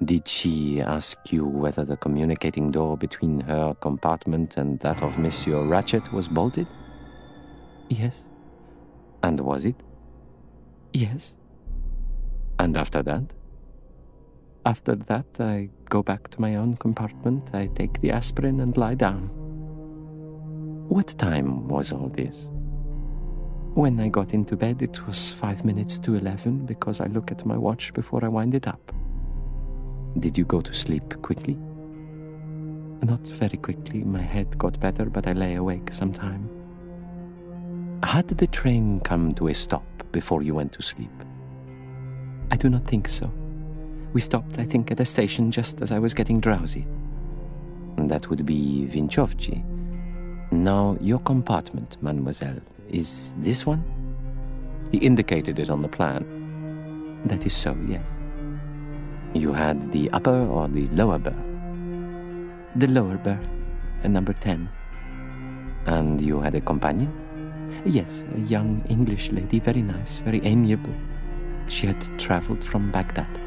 Did she ask you whether the communicating door between her compartment and that of Monsieur Ratchet was bolted? Yes. And was it? Yes. And after that? After that, I go back to my own compartment, I take the aspirin and lie down. What time was all this? When I got into bed, it was 5 minutes to 11, because I look at my watch before I wind it up. Did you go to sleep quickly? Not very quickly. My head got better, but I lay awake some time. Had the train come to a stop before you went to sleep? I do not think so. We stopped, I think, at a station just as I was getting drowsy. That would be Vinkovci. Now, your compartment, mademoiselle, is this one? He indicated it on the plan. That is so, yes. You had the upper or the lower berth? The lower berth, number 10. And you had a companion? Yes, a young English lady, very nice, very amiable. She had travelled from Baghdad.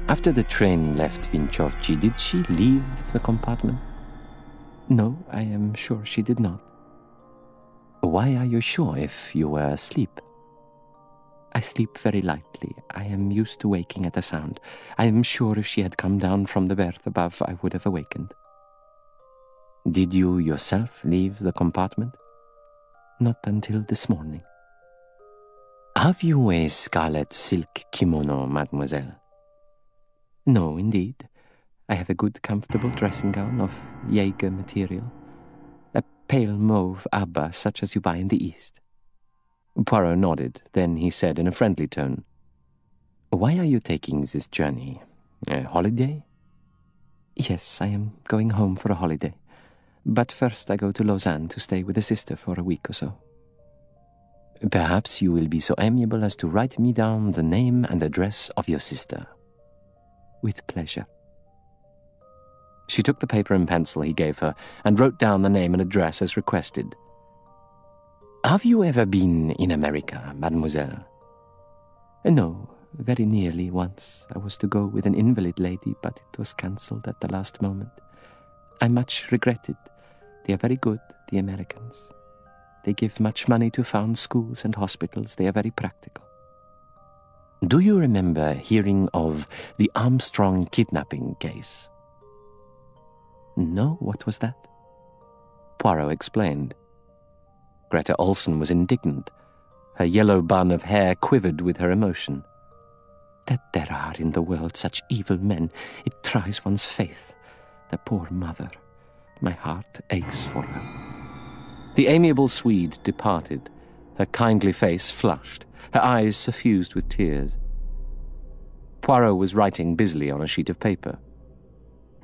After the train left Vinkovci, did she leave the compartment? No, I am sure she did not. Why are you sure if you were asleep? I sleep very lightly. I am used to waking at a sound. I am sure if she had come down from the berth above, I would have awakened. Did you yourself leave the compartment? Not until this morning. Have you a scarlet silk kimono, mademoiselle? No, indeed. I have a good, comfortable dressing gown of Jaeger material. A pale mauve abba, such as you buy in the East. Poirot nodded. Then he said in a friendly tone, "Why are you taking this journey? A holiday?" "Yes, I am going home for a holiday. But first I go to Lausanne to stay with a sister for a week or so." "Perhaps you will be so amiable as to write me down the name and address of your sister." "With pleasure." She took the paper and pencil he gave her and wrote down the name and address as requested. "Have you ever been in America, mademoiselle?" "No, very nearly once. I was to go with an invalid lady, but it was cancelled at the last moment. I much regret it. They are very good, the Americans. They give much money to found schools and hospitals. They are very practical." "Do you remember hearing of the Armstrong kidnapping case?" "No, what was that?" Poirot explained. Greta Olson was indignant. Her yellow bun of hair quivered with her emotion. "That there are in the world such evil men, it tries one's faith. The poor mother. My heart aches for her." The amiable Swede departed, her kindly face flushed, her eyes suffused with tears. Poirot was writing busily on a sheet of paper.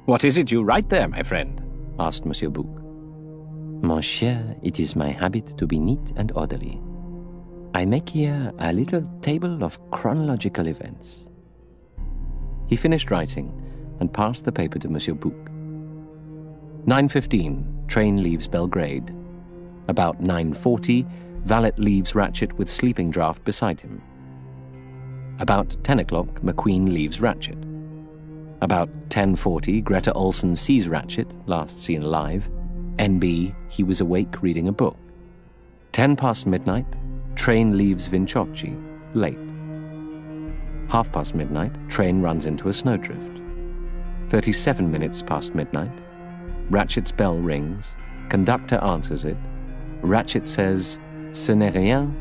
"What is it you write there, my friend?" asked Monsieur Bouc. "Mon cher, it is my habit to be neat and orderly. I make here a little table of chronological events." He finished writing and passed the paper to Monsieur Bouc. 9:15, train leaves Belgrade. About 9:40, valet leaves Ratchet with sleeping draught beside him. About 10 o'clock, McQueen leaves Ratchet. About 10:40, Greta Olson sees Ratchet, last seen alive. NB, he was awake reading a book. 10 past midnight, train leaves Vinkovci, late. midnight, train runs into a snowdrift. 37 minutes past midnight, Ratchet's bell rings, conductor answers it. Ratchet says, "Ce n'est rien,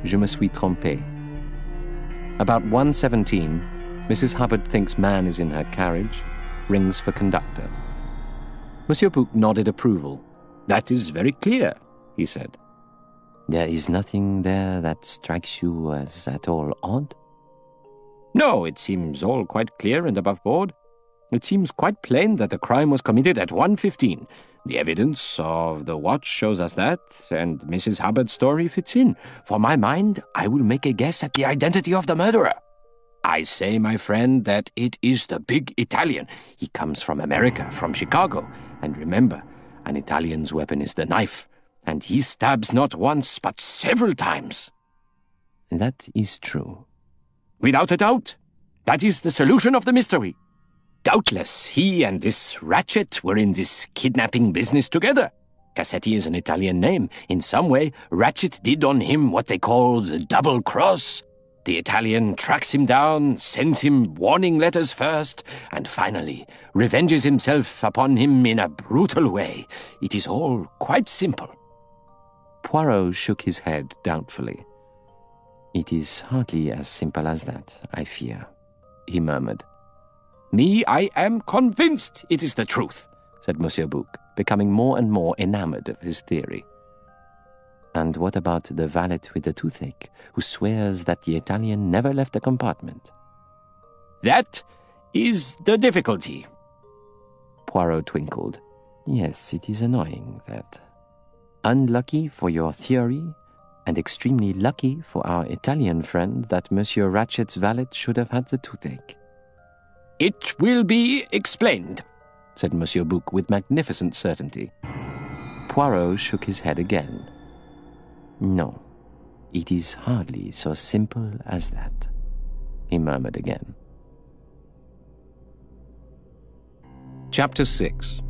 je me suis trompé." About 1:17, Mrs. Hubbard thinks man is in her carriage, rings for conductor. Monsieur Bouc nodded approval. "That is very clear," he said. "There is nothing there that strikes you as at all odd?" "No, it seems all quite clear and above board. It seems quite plain that the crime was committed at 1:15. The evidence of the watch shows us that, and Mrs. Hubbard's story fits in. For my mind, I will make a guess at the identity of the murderer. I say, my friend, that it is the big Italian. He comes from America, from Chicago. And remember, an Italian's weapon is the knife, and he stabs not once, but several times." "That is true." "Without a doubt. That is the solution of the mystery." Doubtless, he and this Ratchet were in this kidnapping business together. Cassetti is an Italian name. In some way, Ratchet did on him what they call the double cross. The Italian tracks him down, sends him warning letters first, and finally revenges himself upon him in a brutal way. It is all quite simple. Poirot shook his head doubtfully. "It is hardly as simple as that, I fear," he murmured. "Me, I am convinced it is the truth," said Monsieur Bouc, becoming more and more enamored of his theory. "And what about the valet with the toothache, who swears that the Italian never left the compartment?" "That is the difficulty." Poirot twinkled. "Yes, it is annoying, that. Unlucky for your theory, and extremely lucky for our Italian friend that Monsieur Ratchet's valet should have had the toothache." "It will be explained," said Monsieur Bouc with magnificent certainty. Poirot shook his head again. "No, it is hardly so simple as that," he murmured again. Chapter 6.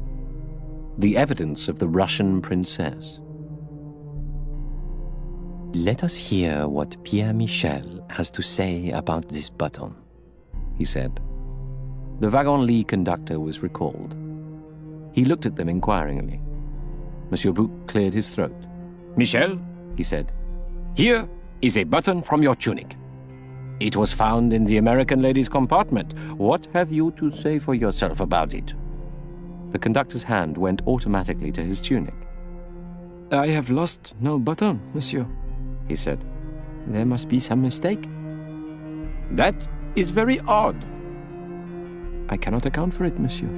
The Evidence of the Russian Princess. "Let us hear what Pierre Michel has to say about this button," he said. The wagon-lit conductor was recalled. He looked at them inquiringly. Monsieur Bouc cleared his throat. "Michel," he said, "here is a button from your tunic. It was found in the American lady's compartment. What have you to say for yourself about it?" The conductor's hand went automatically to his tunic. "I have lost no button, monsieur," he said. "There must be some mistake." "That is very odd." "I cannot account for it, monsieur."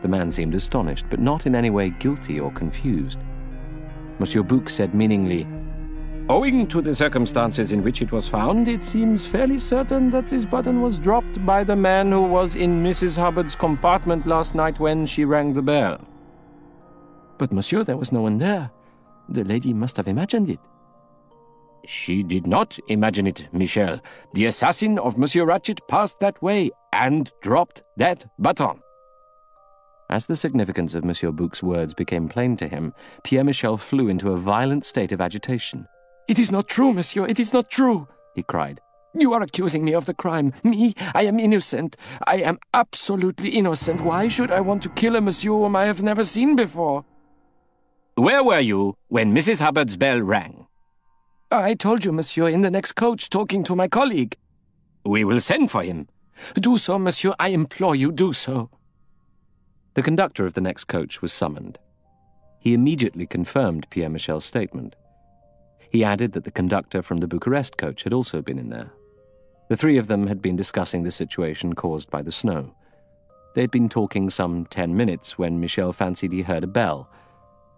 The man seemed astonished, but not in any way guilty or confused. Monsieur Bouc said meaningly, "Owing to the circumstances in which it was found, it seems fairly certain that this button was dropped by the man who was in Mrs. Hubbard's compartment last night when she rang the bell." "But, monsieur, there was no one there. The lady must have imagined it." "She did not imagine it, Michel. The assassin of Monsieur Ratchet passed that way and dropped that button." As the significance of Monsieur Bouc's words became plain to him, Pierre Michel flew into a violent state of agitation. "It is not true, monsieur, it is not true," he cried. "You are accusing me of the crime. Me, I am innocent. I am absolutely innocent. Why should I want to kill a monsieur whom I have never seen before?" "Where were you when Mrs. Hubbard's bell rang?" "I told you, monsieur, in the next coach, talking to my colleague." "We will send for him." "Do so, monsieur, I implore you, do so." The conductor of the next coach was summoned. He immediately confirmed Pierre Michel's statement. He added that the conductor from the Bucharest coach had also been in there. The three of them had been discussing the situation caused by the snow. They had been talking some 10 minutes when Michel fancied he heard a bell.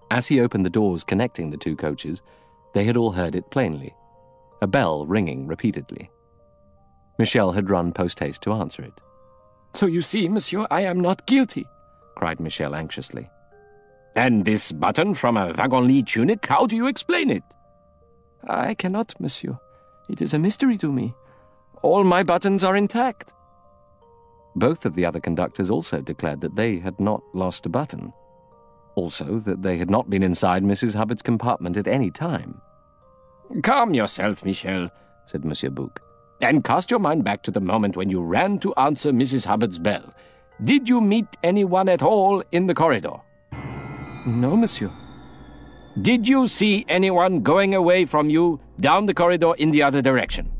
As he opened the doors connecting the two coaches, they had all heard it plainly, a bell ringing repeatedly. Michel had run post-haste to answer it. "So you see, monsieur, I am not guilty," cried Michel anxiously. "And this button from a wagon-lit tunic, how do you explain it?" "I cannot, monsieur. It is a mystery to me. All my buttons are intact." Both of the other conductors also declared that they had not lost a button. Also that they had not been inside Mrs. Hubbard's compartment at any time. "Calm yourself, Michel," said Monsieur Bouc, "and cast your mind back to the moment when you ran to answer Mrs. Hubbard's bell. Did you meet anyone at all in the corridor?" "No, monsieur." "Did you see anyone going away from you down the corridor in the other direction?"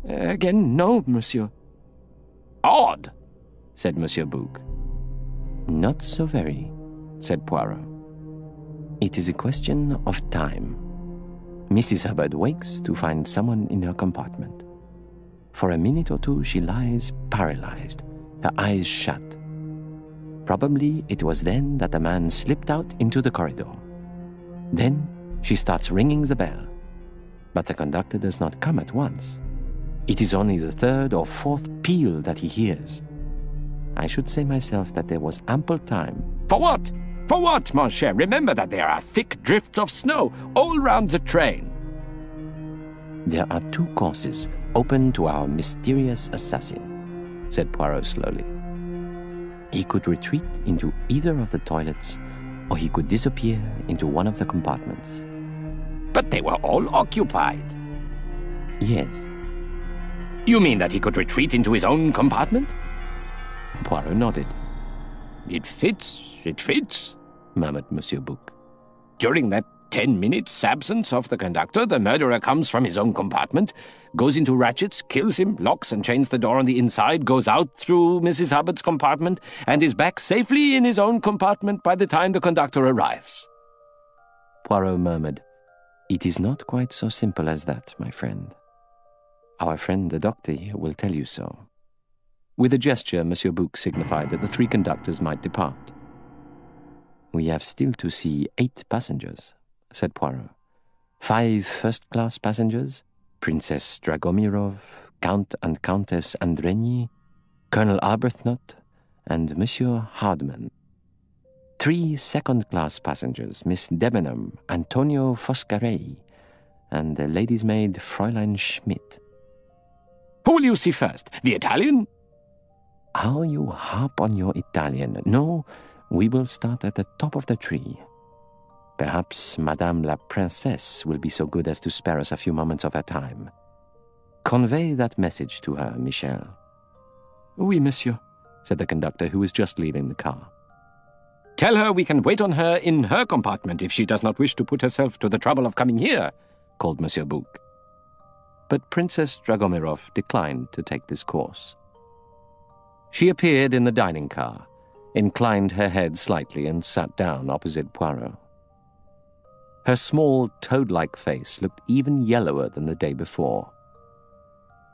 "Again, no, monsieur." "Odd," said Monsieur Bouc. "Not so very," said Poirot. "It is a question of time. Mrs. Hubbard wakes to find someone in her compartment. For a minute or two she lies paralyzed, her eyes shut. Probably it was then that the man slipped out into the corridor. Then she starts ringing the bell. But the conductor does not come at once. It is only the third or fourth peal that he hears. I should say myself that there was ample time." "For what? For what, mon cher? Remember that there are thick drifts of snow all round the train." "There are two courses open to our mysterious assassin. said Poirot slowly. He could retreat into either of the toilets, or he could disappear into one of the compartments. But they were all occupied. Yes. You mean that he could retreat into his own compartment? Poirot nodded. It fits, murmured Monsieur Bouc. During that 10 minutes absence of the conductor, the murderer comes from his own compartment, goes into Ratchet's, kills him, locks and chains the door on the inside, goes out through Mrs. Hubbard's compartment, and is back safely in his own compartment by the time the conductor arrives. Poirot murmured, "It is not quite so simple as that, my friend. Our friend the doctor here will tell you so." With a gesture, Monsieur Bouc signified that the 3 conductors might depart. "We have still to see 8 passengers," said Poirot. 5 first-class passengers, Princess Dragomirov, Count and Countess Andreni, Colonel Arbuthnot, and Monsieur Hardman. 3 second-class passengers, Miss Debenham, Antonio Foscarelli, and the lady's maid Fräulein Schmidt. Who will you see first? The Italian? How you harp on your Italian. No, we will start at the top of the tree. Perhaps Madame la Princesse will be so good as to spare us a few moments of her time. Convey that message to her, Michel. Oui, monsieur, said the conductor, who was just leaving the car. Tell her we can wait on her in her compartment if she does not wish to put herself to the trouble of coming here, called Monsieur Bouc. But Princess Dragomirov declined to take this course. She appeared in the dining car, inclined her head slightly, and sat down opposite Poirot. Her small, toad-like face looked even yellower than the day before.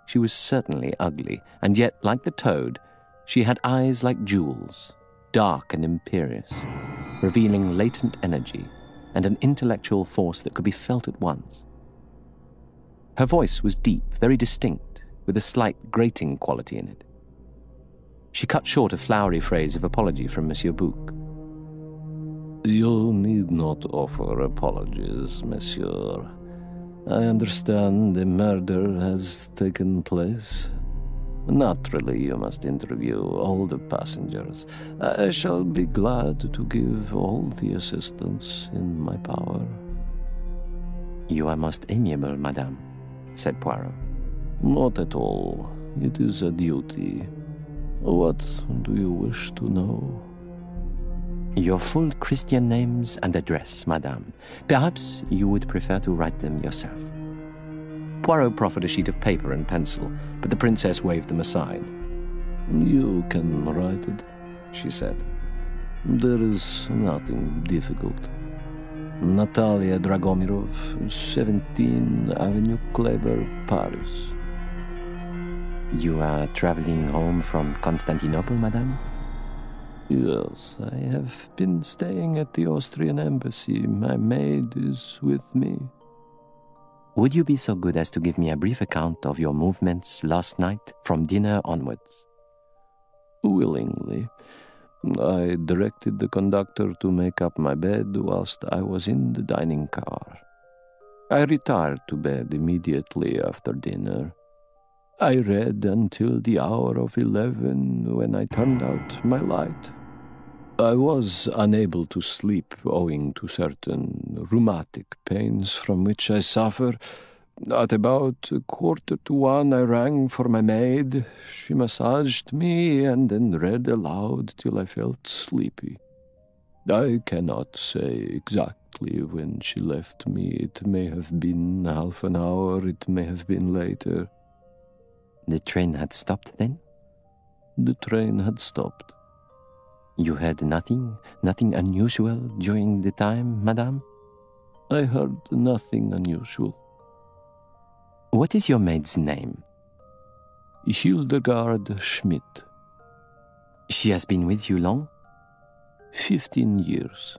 She was certainly ugly, and yet, like the toad, she had eyes like jewels, dark and imperious, revealing latent energy and an intellectual force that could be felt at once. Her voice was deep, very distinct, with a slight grating quality in it. She cut short a flowery phrase of apology from Monsieur Bouc. "You need not offer apologies, monsieur. I understand the murder has taken place. Naturally, you must interview all the passengers. I shall be glad to give all the assistance in my power." "You are most amiable, madame," said Poirot. "Not at all. It is a duty. What do you wish to know?" "Your full Christian names and address, madame. Perhaps you would prefer to write them yourself." Poirot proffered a sheet of paper and pencil, but the princess waved them aside. "You can write it," she said. "There is nothing difficult. Natalia Dragomirov, 17 Avenue Kléber, Paris." "You are traveling home from Constantinople, madame?" "Yes, I have been staying at the Austrian embassy. My maid is with me." "Would you be so good as to give me a brief account of your movements last night from dinner onwards?" "Willingly. I directed the conductor to make up my bed whilst I was in the dining car. I retired to bed immediately after dinner. I read until the hour of 11 when I turned out my light. I was unable to sleep owing to certain rheumatic pains from which I suffer. At about 1:45 I rang for my maid. She massaged me and then read aloud till I felt sleepy. I cannot say exactly when she left me. It may have been half an hour, it may have been later." "The train had stopped then?" "The train had stopped." "You heard nothing unusual during the time, madame?" "I heard nothing unusual." "What is your maid's name?" "Hildegard Schmidt." "She has been with you long?" 15 years.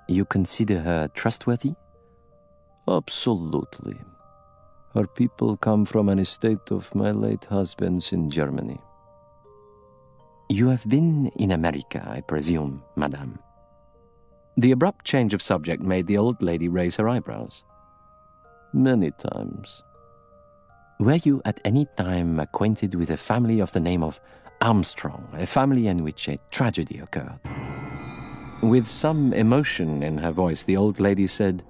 "You consider her trustworthy?" "Absolutely. Her people come from an estate of my late husband's in Germany." "You have been in America, I presume, madame?" The abrupt change of subject made the old lady raise her eyebrows. "Many times." Were you at any time acquainted with a family of the name of Armstrong, a family in which a tragedy occurred? With some emotion in her voice, the old lady said,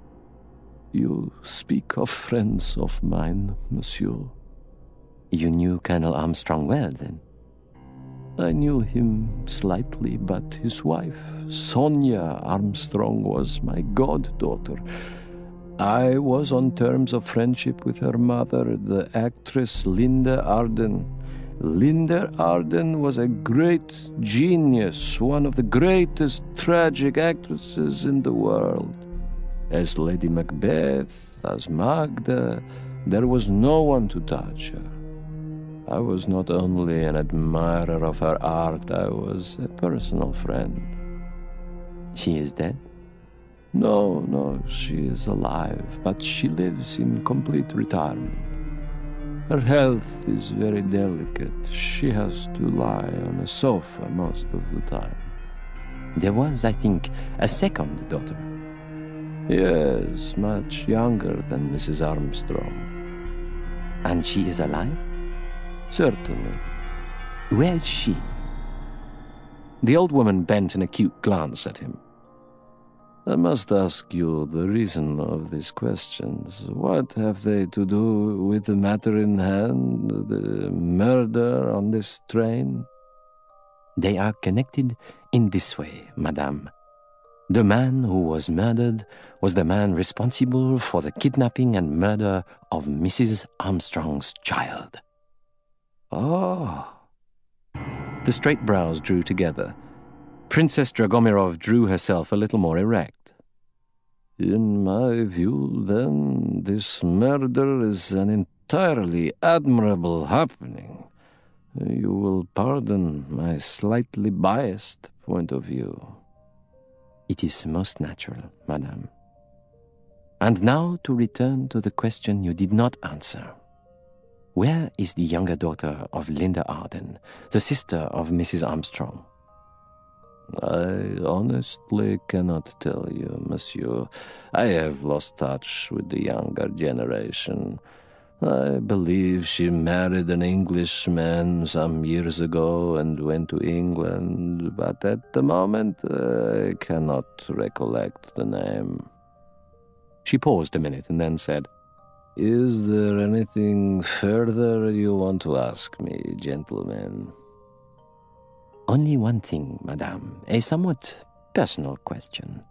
You speak of friends of mine, monsieur. You knew Colonel Armstrong well, then? I knew him slightly, but his wife, Sonia Armstrong, was my goddaughter. I was on terms of friendship with her mother, the actress Linda Arden. Linda Arden was a great genius, one of the greatest tragic actresses in the world. As Lady Macbeth, as Magda, there was no one to touch her. I was not only an admirer of her art, I was a personal friend. She is dead? No, she is alive, but she lives in complete retirement. Her health is very delicate. She has to lie on a sofa most of the time. There was, I think, a second daughter. Yes, much younger than Mrs. Armstrong. And she is alive? Certainly. Where is she? The old woman bent an acute glance at him. I must ask you the reason of these questions. What have they to do with the matter in hand, the murder on this train? They are connected in this way, madame. The man who was murdered was the man responsible for the kidnapping and murder of Mrs. Armstrong's child. Ah. The straight brows drew together. Princess Dragomirov drew herself a little more erect. In my view, then, this murder is an entirely admirable happening. You will pardon my slightly biased point of view. It is most natural, madame. And now to return to the question you did not answer. Where is the younger daughter of Linda Arden, the sister of Mrs. Armstrong? I honestly cannot tell you, monsieur. I have lost touch with the younger generation. I believe she married an Englishman some years ago and went to England, but at the moment I cannot recollect the name. She paused a minute and then said, Is there anything further you want to ask me, gentlemen? Only one thing, madame, a somewhat personal question.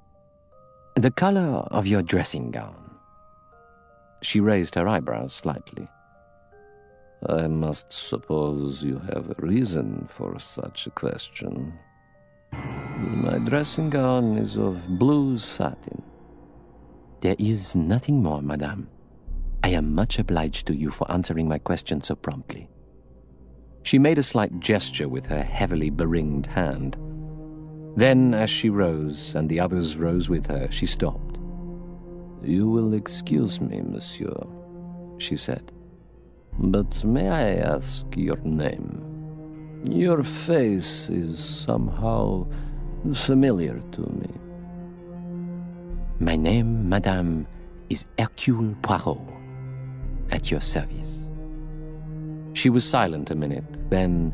The color of your dressing gown. She raised her eyebrows slightly. I must suppose you have a reason for such a question. My dressing gown is of blue satin. There is nothing more, madame. I am much obliged to you for answering my question so promptly. She made a slight gesture with her heavily beringed hand. Then, as she rose, and the others rose with her, she stopped. You will excuse me, monsieur, she said. But may I ask your name? Your face is somehow familiar to me. My name, madame, is Hercule Poirot, at your service. She was silent a minute, then,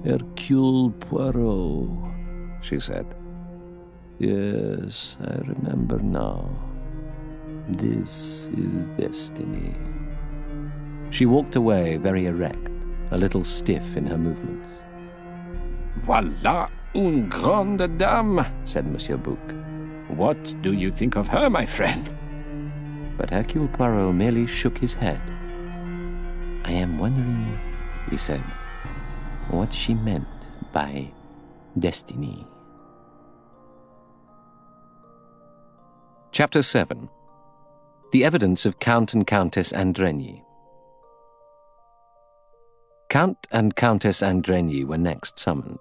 Hercule Poirot, she said. Yes, I remember now. This is destiny. She walked away very erect, a little stiff in her movements. Voilà une grande dame, said Monsieur Bouc. What do you think of her, my friend? But Hercule Poirot merely shook his head. I am wondering, he said, what she meant by destiny. Chapter 7. The Evidence of Count and Countess Andrenyi. Count and Countess Andrenyi were next summoned.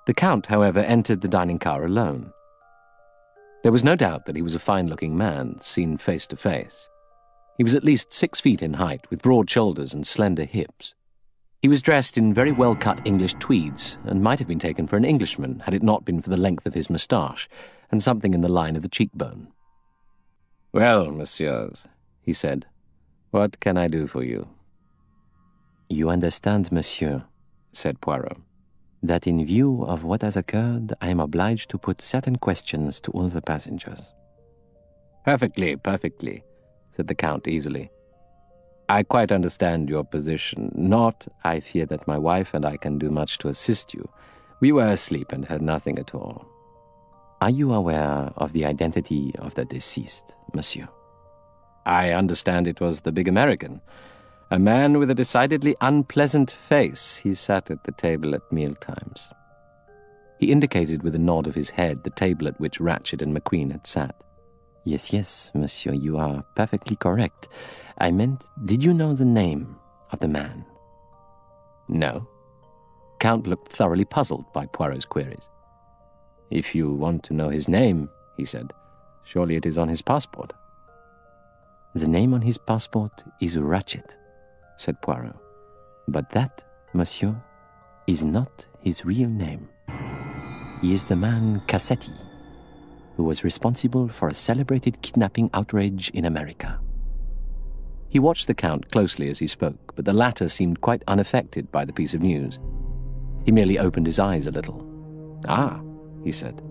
The Count, however, entered the dining car alone. There was no doubt that he was a fine-looking man, seen face to face. He was at least 6 feet in height, with broad shoulders and slender hips. He was dressed in very well-cut English tweeds, and might have been taken for an Englishman had it not been for the length of his moustache, and something in the line of the cheekbone. Well, messieurs, he said, What can I do for you? You understand, monsieur, said Poirot, that in view of what has occurred, I am obliged to put certain questions to all the passengers. Perfectly, perfectly, said the Count easily. I quite understand your position. Not, I fear, that my wife and I can do much to assist you. We were asleep and heard nothing at all. Are you aware of the identity of the deceased, monsieur? I understand it was the big American. A man with a decidedly unpleasant face. He sat at the table at mealtimes. He indicated with a nod of his head the table at which Ratchet and McQueen had sat. Yes, monsieur, you are perfectly correct. I meant, did you know the name of the man? No. Count looked thoroughly puzzled by Poirot's queries. If you want to know his name, he said, surely it is on his passport. The name on his passport is Ratchet, said Poirot. But that, monsieur, is not his real name. He is the man Cassetti, who was responsible for a celebrated kidnapping outrage in America. He watched the Count closely as he spoke, but the latter seemed quite unaffected by the piece of news. He merely opened his eyes a little. Ah, he said,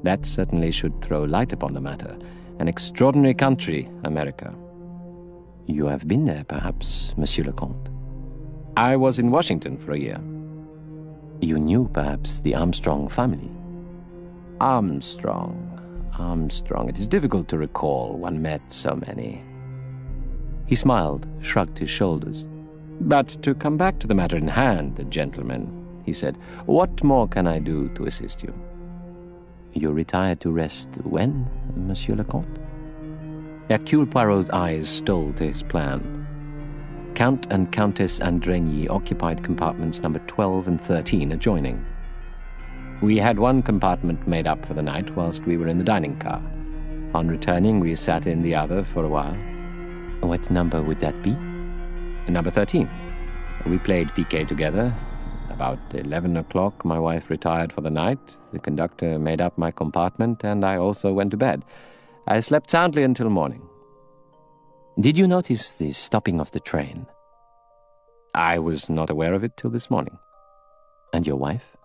that certainly should throw light upon the matter. An extraordinary country, America. You have been there, perhaps, Monsieur le Comte? I was in Washington for a year. You knew, perhaps, the Armstrong family? Armstrong. It is difficult to recall. One met so many. He smiled, shrugged his shoulders. But to come back to the matter in hand, gentlemen, he said, what more can I do to assist you? You retired to rest when, Monsieur le Comte? Hercule Poirot's eyes stole to his plan. Count and Countess Andrigny occupied compartments number 12 and 13 adjoining. We had one compartment made up for the night whilst we were in the dining car. On returning, we sat in the other for a while. What number would that be? Number 13. We played piquet together. About 11 o'clock, my wife retired for the night. The conductor made up my compartment, and I also went to bed. I slept soundly until morning. Did you notice the stopping of the train? I was not aware of it till this morning. And your wife?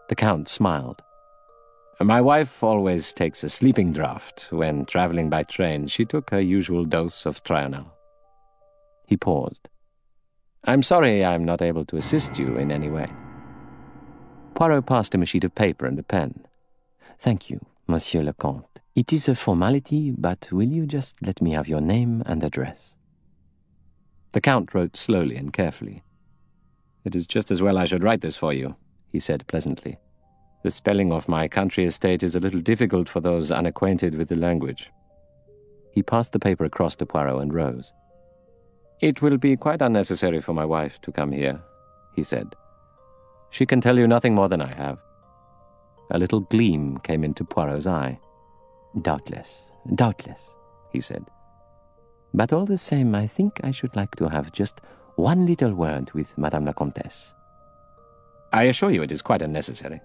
The Count smiled. My wife always takes a sleeping draught. When traveling by train, she took her usual dose of Trional. He paused. I'm sorry I'm not able to assist you in any way. Poirot passed him a sheet of paper and a pen. Thank you, Monsieur le Comte. It is a formality, but will you just let me have your name and address? The Count wrote slowly and carefully. It is just as well I should write this for you, he said pleasantly. The spelling of my country estate is a little difficult for those unacquainted with the language. He passed the paper across to Poirot and rose. It will be quite unnecessary for my wife to come here, he said. She can tell you nothing more than I have. A little gleam came into Poirot's eye. Doubtless, he said. But all the same, I think I should like to have just one little word with Madame la Comtesse. I assure you it is quite unnecessary.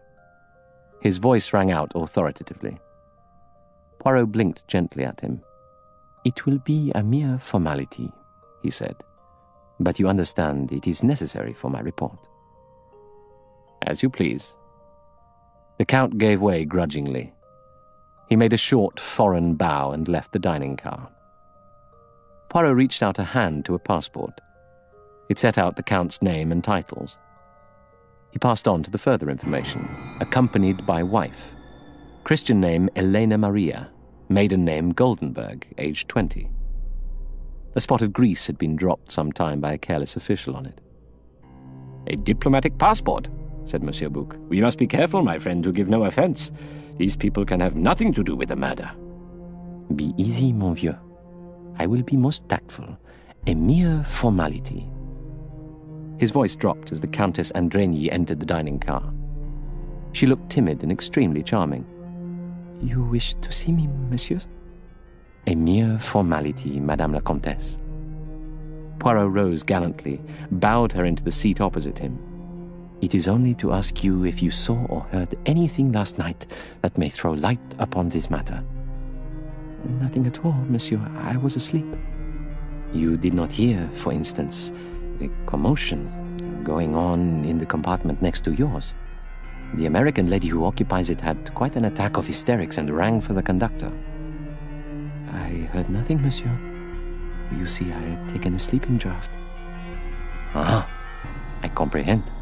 His voice rang out authoritatively. Poirot blinked gently at him. It will be a mere formality, he said. But you understand it is necessary for my report. As you please. The Count gave way grudgingly. He made a short, foreign bow and left the dining car. Poirot reached out a hand to a passport. It set out the Count's name and titles. He passed on to the further information, accompanied by wife. Christian name Elena Maria, maiden name Goldenberg, aged 20. A spot of grease had been dropped some time by a careless official on it. A diplomatic passport, said Monsieur Bouc. We must be careful, my friend, to give no offense. These people can have nothing to do with the murder. Be easy, mon vieux. I will be most tactful. A mere formality. His voice dropped as the Countess Andrigny entered the dining car. She looked timid and extremely charming. You wish to see me, monsieur? A mere formality, Madame la Comtesse. Poirot rose gallantly, bowed her into the seat opposite him. It is only to ask you if you saw or heard anything last night that may throw light upon this matter. Nothing at all, monsieur. I was asleep. You did not hear, for instance, a commotion going on in the compartment next to yours. The American lady who occupies it had quite an attack of hysterics and rang for the conductor. I heard nothing, monsieur. You see, I had taken a sleeping draught. Ah, I comprehend.